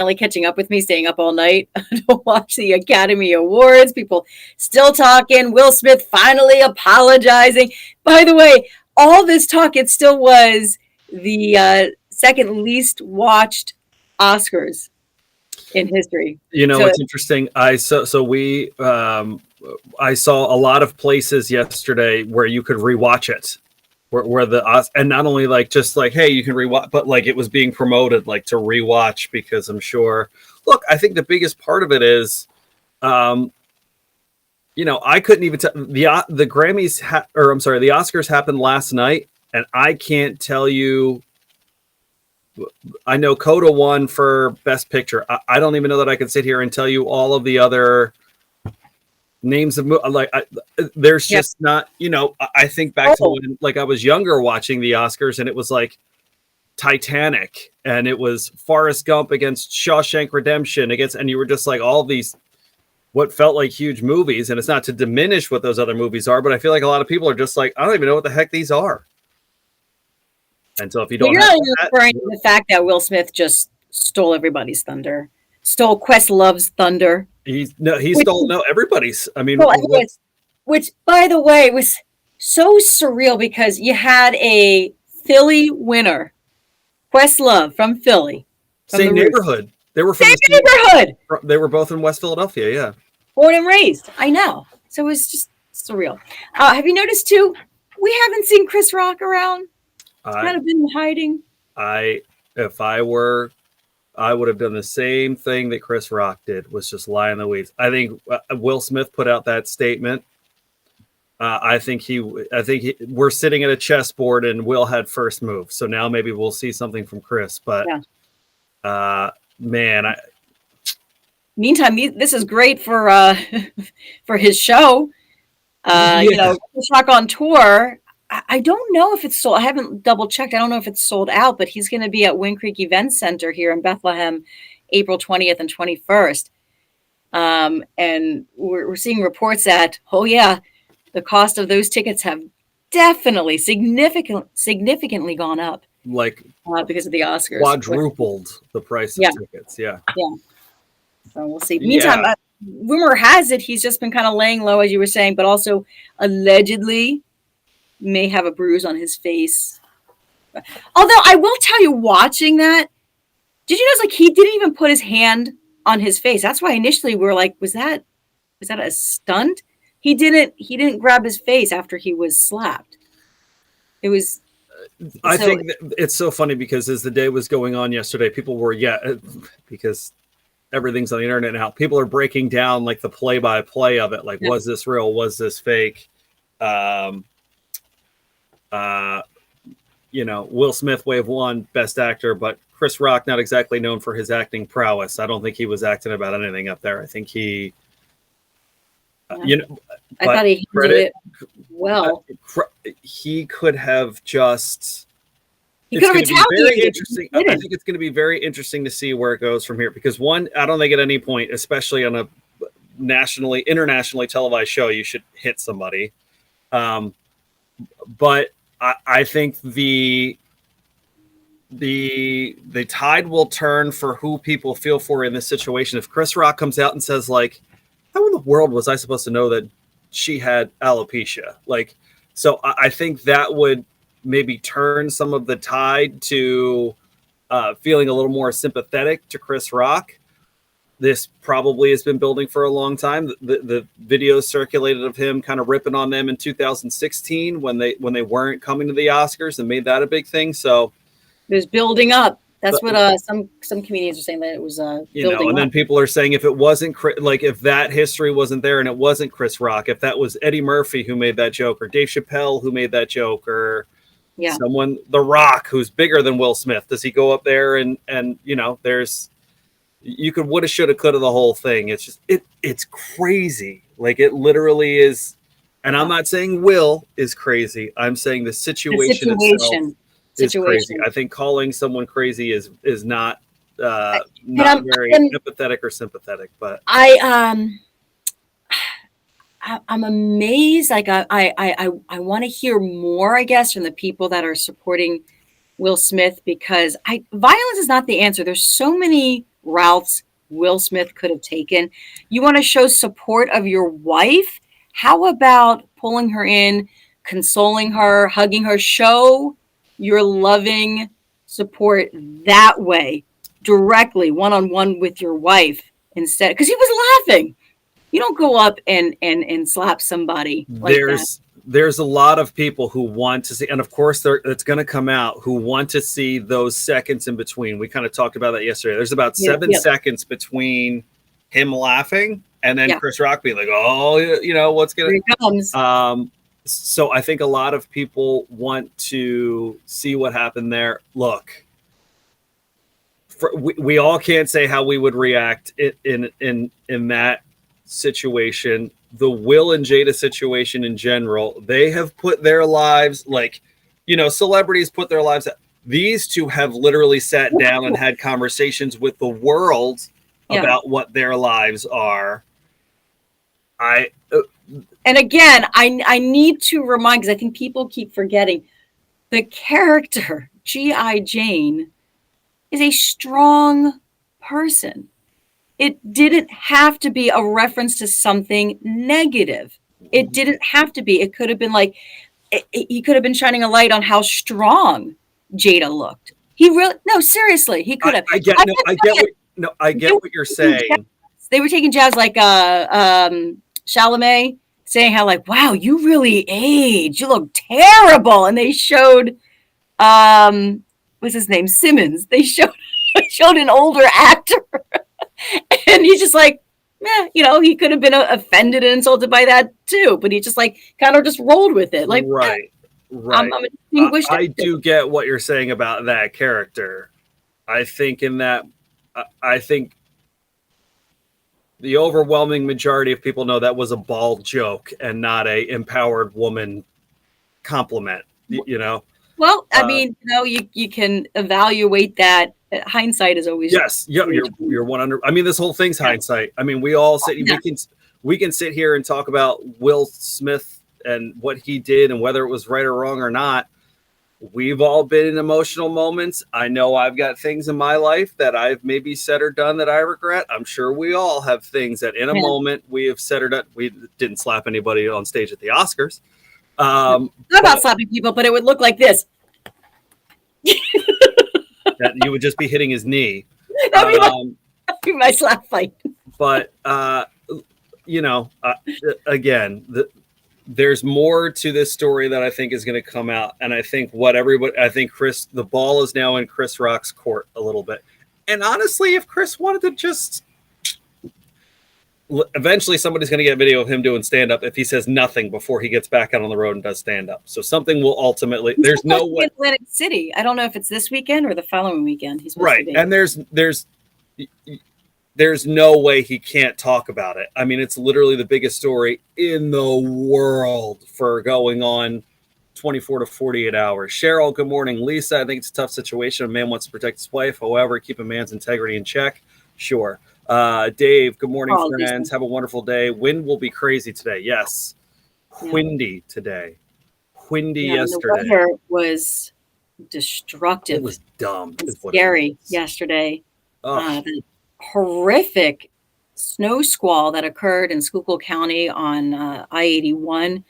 finally catching up with me, staying up all night to watch the Academy Awards. People still talking. Will Smith finally apologizing. By the way, all this talk, it still was the second least watched Oscars in history. You know, it's interesting. I saw a lot of places yesterday where you could rewatch it. Where and not only like just like, hey, you can rewatch, but like it was being promoted like to rewatch, because I'm sure. Look, I think the biggest part of it is, you know, I couldn't even tell the Grammys the Oscars happened last night, and I can't tell you. I know Coda won for Best Picture. I don't even know that I can sit here and tell you all of the other names of there's just not, you know. I think back to when like I was younger watching the Oscars, and it was like Titanic, and it was Forrest Gump against Shawshank Redemption and you were just like all these what felt like huge movies. And it's not to diminish what those other movies are, but I feel like a lot of people are just like, I don't even know what the heck these are. And so if you don't, you're not referring to the fact that Will Smith just stole everybody's thunder, stole Questlove's thunder. He stole everybody's. I mean, which by the way was so surreal, because you had a Philly winner, Questlove from Philly, same neighborhood. They were from same neighborhood. They were both in West Philadelphia. Yeah, born and raised. I know. So it was just surreal. Have you noticed too? We haven't seen Chris Rock around. He's kind of been hiding. If I were, I would have done the same thing that Chris Rock did, was just lie in the weeds. I think Will Smith put out that statement. I think we're sitting at a chessboard and Will had first move. So now maybe we'll see something from Chris. But man, meantime, this is great for for his show. You know, Chris Rock on tour. I don't know if it's sold. I haven't double checked. I don't know if it's sold out, but he's going to be at Wind Creek Event Center here in Bethlehem, April 20th and 21st. And we're seeing reports that, the cost of those tickets have definitely significantly gone up. Like because of the Oscars. Quadrupled the price of tickets. Yeah. Yeah. So we'll see. Meantime, rumor has it he's just been kind of laying low, as you were saying, but also allegedly may have a bruise on his face. Although I will tell you, watching that, did you notice like he didn't even put his hand on his face? That's why initially we were like, was that a stunt? He didn't grab his face after he was slapped. It was. I think it's so funny because as the day was going on yesterday, people were because everything's on the internet now. People are breaking down like the play-by-play of it. Like, was this real? Was this fake? You know, Will Smith may have won Best Actor, but Chris Rock not exactly known for his acting prowess. I don't think he was acting about anything up there. I think he, you know, I thought he did it well. He could have just. He could have retaliated. Interesting. I think it's going to be very interesting to see where it goes from here, because one, I don't think at any point, especially on a internationally televised show, you should hit somebody. But I think the tide will turn for who people feel for in this situation. If Chris Rock comes out and says, like, how in the world was I supposed to know that she had alopecia? Like, so I think that would maybe turn some of the tide to feeling a little more sympathetic to Chris Rock. This probably has been building for a long time. The videos circulated of him kind of ripping on them in 2016 when they weren't coming to the Oscars and made that a big thing. So it was building up. That's what some comedians are saying, that it was building and up. then people are saying if it wasn't like if that history wasn't there and it wasn't Chris Rock, if that was Eddie Murphy who made that joke, or Dave Chappelle who made that joke, or someone, The Rock, who's bigger than Will Smith, does he go up there and you know, you could woulda, shoulda, coulda the whole thing. It's just it's crazy. Like, it literally is. And I'm not saying Will is crazy. I'm saying the situation itself is crazy. I think calling someone crazy is not very empathetic or sympathetic. But I'm amazed. Like I want to hear more, I guess, from the people that are supporting Will Smith, because violence is not the answer. There's so many routes Will Smith could have taken. You want to show support of your wife? How about pulling her in, consoling her, hugging her? Show your loving support that way, directly, one-on-one with your wife instead. Because he was laughing. You don't go up and slap somebody like that. There's a lot of people who want to see, and of course it's going to come out, who want to see those seconds in between. We kind of talked about that yesterday. There's about 7 seconds between him laughing and then Chris Rock being like, oh, you know, what's going to... Here it comes. So I think a lot of people want to see what happened there. Look, we all can't say how we would react in that situation. The Will and Jada situation in general, they have put their lives, like, you know, celebrities put their lives. These two have literally sat down and had conversations with the world about what their lives are. And again, I need to remind, because I think people keep forgetting, the character G.I. Jane is a strong person. It didn't have to be a reference to something negative. It didn't have to be. It could have been like, he could have been shining a light on how strong Jada looked. He really, no, seriously, he could have. I get what you're saying. They were taking jabs like Chalamet, saying how like, wow, you really aged. You look terrible. And they showed, what's his name? Simmons. They showed an older actor. And he's just like, you know, he could have been offended and insulted by that too, but he just like kind of just rolled with it. Like, right. I'm a distinguished. I do get what you're saying about that character. I think the overwhelming majority of people know that was a bald joke and not a empowered woman compliment, you know? Well, I mean, you know, you can evaluate that. Hindsight is always you're 100. I mean, this whole thing's hindsight. I mean, we all we can sit here and talk about Will Smith and what he did and whether it was right or wrong or not. We've all been in emotional moments. I know I've got things in my life that I've maybe said or done that I regret. I'm sure we all have things that in a moment we have said or done. We didn't slap anybody on stage at the Oscars. Not about slapping people, but it would look like this. That you would just be hitting his knee. That'd be my slap fight. But you know, again, there's more to this story that I think is going to come out, and I think the ball is now in Chris Rock's court a little bit. And honestly, if Chris wanted to just, eventually somebody's going to get video of him doing stand up if he says nothing before he gets back out on the road and does stand up. So something will ultimately. There's no way. Atlantic City. I don't know if it's this weekend or the following weekend. He's right, and there's no way he can't talk about it. I mean, it's literally the biggest story in the world for going on 24 to 48 hours. Cheryl, good morning. Lisa, I think it's a tough situation. A man wants to protect his wife. However, keep a man's integrity in check. Sure. Dave, good morning, friends. Lisa. Have a wonderful day. Wind will be crazy today. Yes. Windy today. Windy yesterday. The weather was destructive. It was dumb. It was scary yesterday. The horrific snow squall that occurred in Schuylkill County on I-81,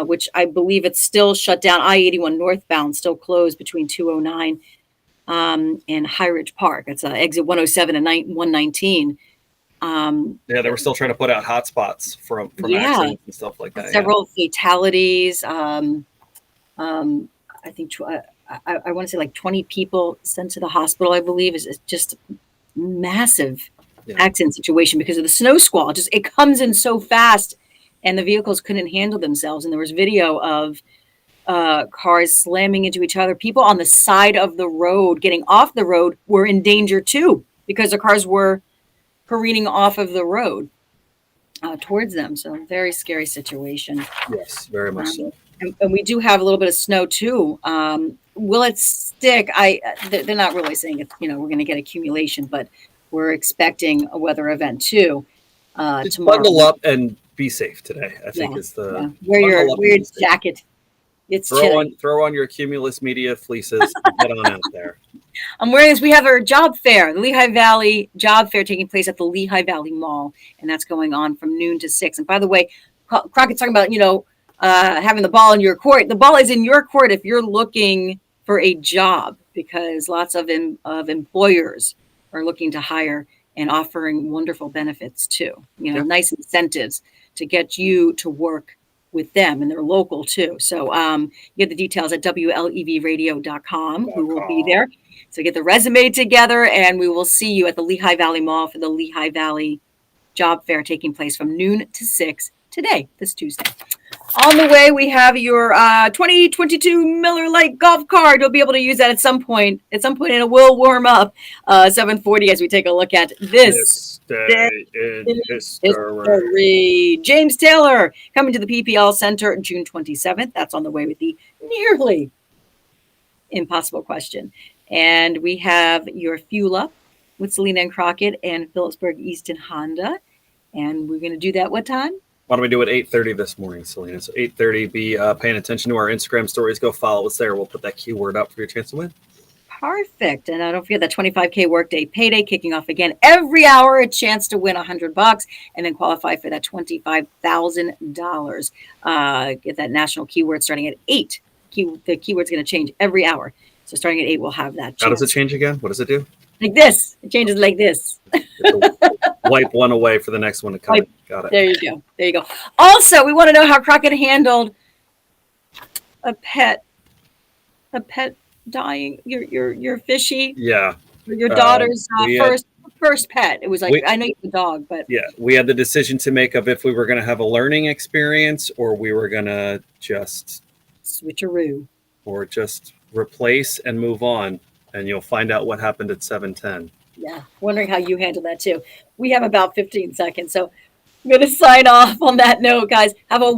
which I believe it's still shut down. I-81 northbound still closed between 209 and High Ridge Park. It's exit 107 and 119. They were still trying to put out hotspots from accidents and stuff like that. Several fatalities. I think I want to say like 20 people sent to the hospital, I believe. Is just massive accident situation because of the snow squall. It comes in so fast, and the vehicles couldn't handle themselves. And there was video of cars slamming into each other. People on the side of the road getting off the road were in danger too, because the cars were careening off of the road towards them. So very scary situation. Yes, very much so. And we do have a little bit of snow too. Will it stick? They're not really saying it, we're going to get accumulation, but we're expecting a weather event too. Just tomorrow. Bundle up and be safe today, I think is the... Wear your jacket. It's throw on your Cumulus Media fleeces and get on out there. I'm wearing this. We have our job fair, the Lehigh Valley Job Fair taking place at the Lehigh Valley Mall, and that's going on from noon to 6. And by the way, Crockett's talking about, having the ball in your court. The ball is in your court if you're looking for a job, because lots of employers are looking to hire and offering wonderful benefits too. Nice incentives to get you to work with them, and they're local too. So you get the details at WLEVradio.com. We will be there. So get the resume together, and we will see you at the Lehigh Valley Mall for the Lehigh Valley Job Fair taking place from noon to 6 today, this Tuesday. On the way, we have your 2022 Miller Lite golf cart. You'll be able to use that at some point, and it will warm up 7:40 as we take a look at this day in history. James Taylor coming to the PPL Center June 27th. That's on the way with the nearly impossible question. And we have your Fuel Up with Selena and Crockett and Phillipsburg Easton Honda. And we're going to do that what time? Why don't we do it 8:30 this morning, Selena? So 8:30, be paying attention to our Instagram stories. Go follow us there. We'll put that keyword up for your chance to win. Perfect. And don't forget that 25K workday payday kicking off again every hour, a chance to win $100 and then qualify for that $25,000. Get that national keyword starting at 8. The keyword's going to change every hour. So starting at 8, we'll have that chance. How does it change again? What does it do? Like this. It changes like this. Wipe one away for the next one to come. Got it. There you go. Also, we want to know how Crockett handled a pet dying. Your fishy. Yeah. Your daughter's first pet. It was like, I know you have a dog, but yeah, we had the decision to make of if we were going to have a learning experience or we were going to just switcheroo or just replace and move on. And you'll find out what happened at 7:10. Yeah, wondering how you handle that too. We have about 15 seconds, so I'm going to sign off on that note, guys. Have a